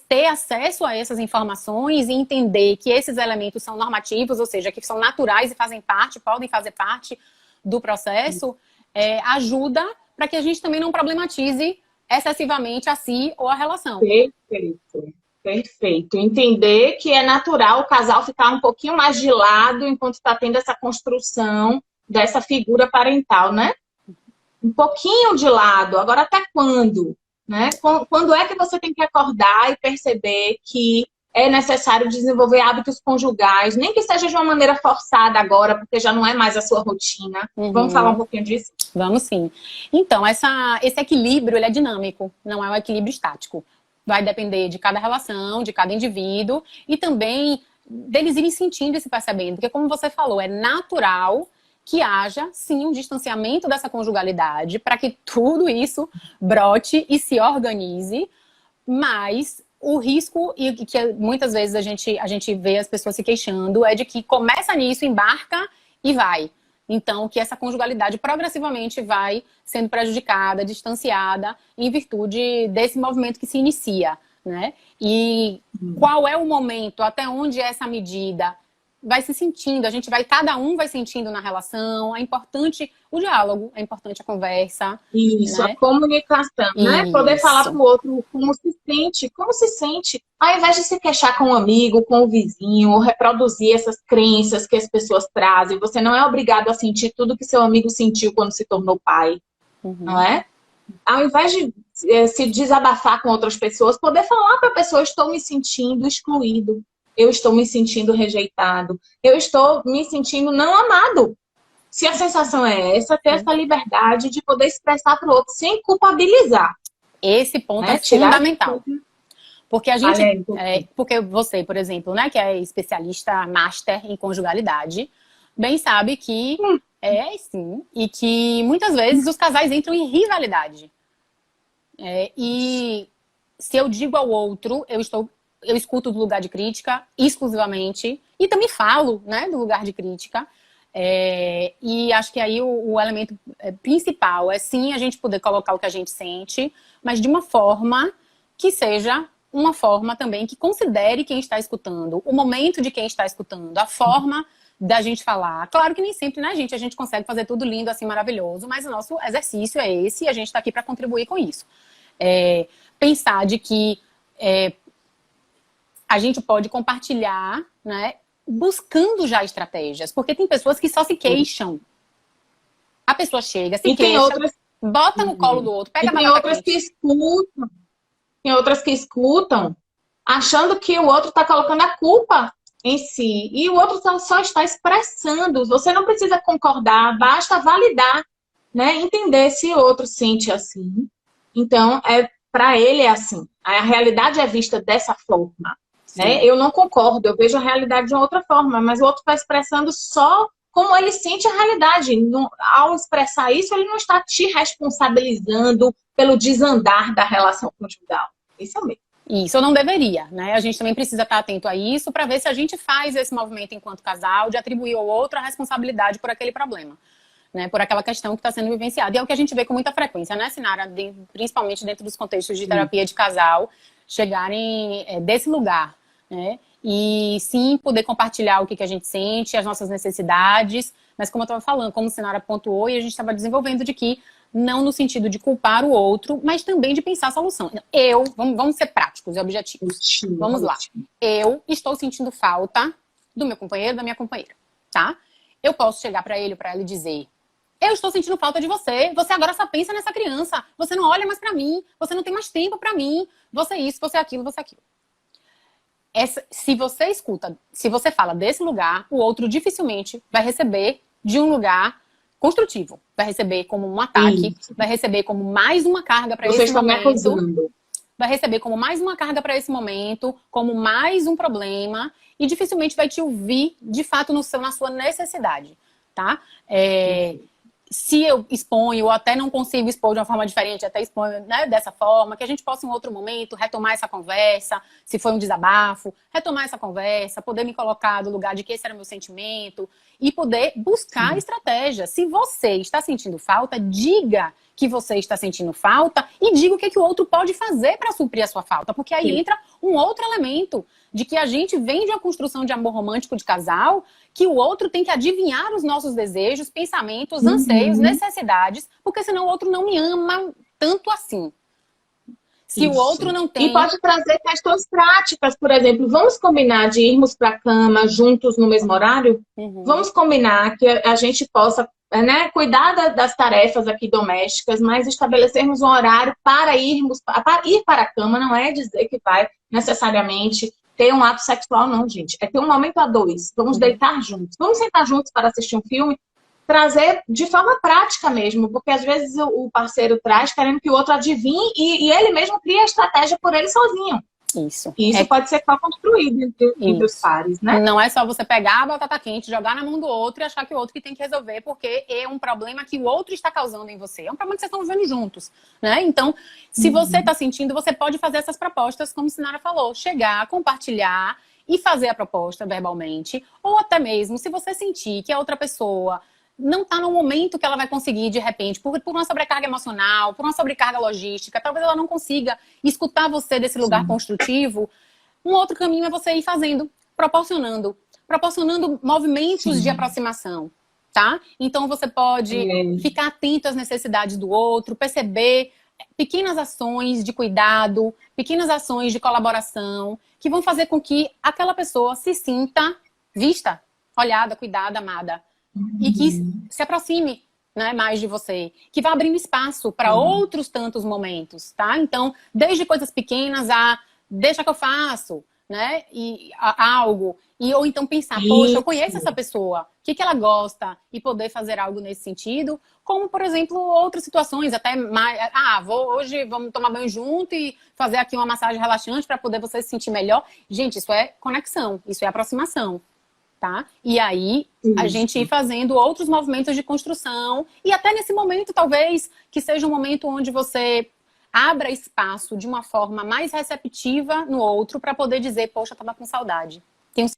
ter acesso a essas informações e entender que esses elementos são normativos, ou seja, que são naturais e podem fazer parte do processo, ajuda para que a gente também não problematize excessivamente a si ou a relação. Perfeito. Perfeito. Entender que é natural o casal ficar um pouquinho mais de lado enquanto está tendo essa construção dessa figura parental, né? Um pouquinho de lado. Agora, até quando? Né? Quando é que você tem que acordar e perceber que é necessário desenvolver hábitos conjugais, nem que seja de uma maneira forçada agora, porque já não é mais a sua rotina. Vamos falar um pouquinho disso? Vamos sim. Então, esse equilíbrio, ele é dinâmico, não é um equilíbrio estático. Vai depender de cada relação, de cada indivíduo e também deles irem sentindo e se percebendo. Porque, como você falou, é natural que haja, sim, um distanciamento dessa conjugalidade para que tudo isso brote e se organize, mas o risco, e que muitas vezes a gente vê as pessoas se queixando, é de que começa nisso, embarca e vai. Então, que essa conjugalidade progressivamente vai sendo prejudicada, distanciada, em virtude desse movimento que se inicia, né? E qual é o momento, até onde essa medida vai se sentindo, cada um vai sentindo na relação, é importante o diálogo, é importante a conversa. Isso, né? A comunicação, né? Poder falar para o outro como se sente, ao invés de se queixar com um amigo, com o vizinho, ou reproduzir essas crenças que as pessoas trazem. Você não é obrigado a sentir tudo que seu amigo sentiu quando se tornou pai, não é? Ao invés de se desabafar com outras pessoas, poder falar para a pessoa, estou me sentindo excluído, eu estou me sentindo rejeitado, eu estou me sentindo não amado. Se a sensação é essa, ter essa liberdade de poder expressar para o outro sem culpabilizar. Esse ponto é fundamental. Porque a gente, porque você, por exemplo, né, que é especialista master em conjugalidade, bem sabe que sim, e que muitas vezes os casais entram em rivalidade. E se eu digo ao outro, eu escuto do lugar de crítica exclusivamente e também falo, né, do lugar de crítica. E acho que aí o elemento principal é sim a gente poder colocar o que a gente sente, mas de uma forma que seja uma forma também que considere quem está escutando, o momento de quem está escutando, a forma da gente falar. Claro que nem sempre, né, gente, a gente consegue fazer tudo lindo, assim, maravilhoso, mas o nosso exercício é esse e a gente está aqui para contribuir com isso. Pensar de que a gente pode compartilhar, né, buscando já estratégias, porque tem pessoas que só se queixam. A pessoa chega, se queixa, bota no colo do outro, pega a batata quente. Tem outras que escutam achando que o outro está colocando a culpa em si. E o outro só está expressando. Você não precisa concordar, basta validar, né? Entender se o outro sente assim. Então, para ele é assim. A realidade é vista dessa forma. Né? Eu não concordo, eu vejo a realidade de uma outra forma, mas o outro está expressando só como ele sente a realidade. Ao expressar isso, ele não está te responsabilizando pelo desandar da relação conjugal. Isso é o mesmo. Isso, ou não deveria, né? A gente também precisa estar atento a isso para ver se a gente faz esse movimento enquanto casal de atribuir ao outro a responsabilidade por aquele problema, né? Por aquela questão que está sendo vivenciada. E é o que a gente vê com muita frequência, né, Sinara? Principalmente dentro dos contextos de terapia de casal, chegarem desse lugar, né? E sim, poder compartilhar o que a gente sente, as nossas necessidades, mas como eu estava falando, como a Sinara pontuou, e a gente estava desenvolvendo de que não no sentido de culpar o outro, mas também de pensar a solução. Vamos ser práticos e objetivos. Vamos lá. Eu estou sentindo falta do meu companheiro, da minha companheira, tá? Eu posso chegar para ele ou para ela e dizer: eu estou sentindo falta de você. Você agora só pensa nessa criança. Você não olha mais para mim. Você não tem mais tempo para mim. Você isso, você aquilo, você aquilo. Se você escuta, se você fala desse lugar, o outro dificilmente vai receber de um lugar construtivo. Vai receber como um ataque, vai receber como mais uma carga para esse momento. Vai receber como mais uma carga para esse momento, como mais um problema, e dificilmente vai te ouvir, de fato, na sua necessidade, tá? Se eu exponho, ou até não consigo expor de uma forma diferente, até exponho, né, dessa forma, que a gente possa em outro momento retomar essa conversa, se foi um desabafo, retomar essa conversa, poder me colocar do lugar de que esse era meu sentimento, e poder buscar estratégia. Se você está sentindo falta, diga que você está sentindo falta e diga o que o outro pode fazer para suprir a sua falta. Porque aí entra um outro elemento de que a gente vem de uma construção de amor romântico de casal, que o outro tem que adivinhar os nossos desejos, pensamentos, anseios, necessidades, porque senão o outro não me ama tanto assim. Se o outro não tem... E pode trazer questões práticas, por exemplo, vamos combinar de irmos para a cama juntos no mesmo horário? Vamos combinar que a gente possa, né, cuidar das tarefas aqui domésticas, mas estabelecermos um horário para irmos, para ir para a cama não é dizer que vai necessariamente ter um ato sexual, não, gente. É ter um momento a dois. Vamos deitar juntos. Vamos sentar juntos para assistir um filme. Trazer de forma prática mesmo, porque às vezes o parceiro traz querendo que o outro adivinhe e ele mesmo cria a estratégia por ele sozinho. Isso. E isso pode ser co-construído entre os pares, né? Não é só você pegar a batata quente, jogar na mão do outro e achar que o outro que tem que resolver, porque é um problema que o outro está causando em você. É um problema que vocês estão vivendo juntos, né? Então, se você está sentindo, você pode fazer essas propostas, como a Sinara falou, chegar, compartilhar e fazer a proposta verbalmente, ou até mesmo, se você sentir que a outra pessoa não está no momento que ela vai conseguir, de repente, por uma sobrecarga emocional, por uma sobrecarga logística, talvez ela não consiga escutar você desse lugar construtivo. Um outro caminho é você ir fazendo, proporcionando movimentos de aproximação, tá? Então você pode ficar atento às necessidades do outro, perceber pequenas ações de cuidado, pequenas ações de colaboração, que vão fazer com que aquela pessoa se sinta vista, olhada, cuidada, amada. E que se aproxime, né, mais de você. Que vá abrindo espaço para outros tantos momentos, tá? Então, desde coisas pequenas a deixa que eu faço, né? E algo. Ou então pensar, poxa, eu conheço essa pessoa. O que ela gosta? E poder fazer algo nesse sentido. Como, por exemplo, outras situações, até mais... hoje vamos tomar banho junto e fazer aqui uma massagem relaxante para poder você se sentir melhor. Gente, isso é conexão, isso é aproximação. Tá? E aí, a gente ir fazendo outros movimentos de construção. E até nesse momento, talvez, que seja um momento onde você abra espaço de uma forma mais receptiva no outro para poder dizer, poxa, eu tava com saudade. Tenho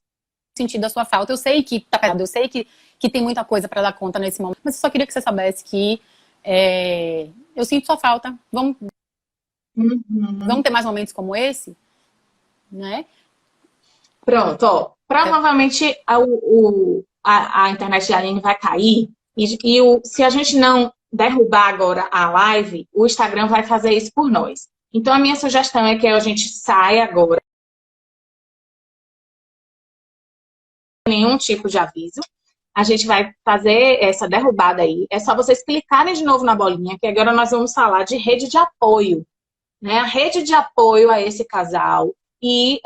sentido a sua falta. Eu sei que tá pesado, eu sei que tem muita coisa para dar conta nesse momento. Mas eu só queria que você soubesse que eu sinto sua falta. Vamos ter mais momentos como esse? Né? Pronto, ó. Provavelmente a internet da Aline vai cair se a gente não derrubar agora a live, o Instagram vai fazer isso por nós. Então, a minha sugestão é que a gente saia agora. Nenhum tipo de aviso. A gente vai fazer essa derrubada aí. É só vocês clicarem de novo na bolinha, que agora nós vamos falar de rede de apoio. Né? A rede de apoio a esse casal e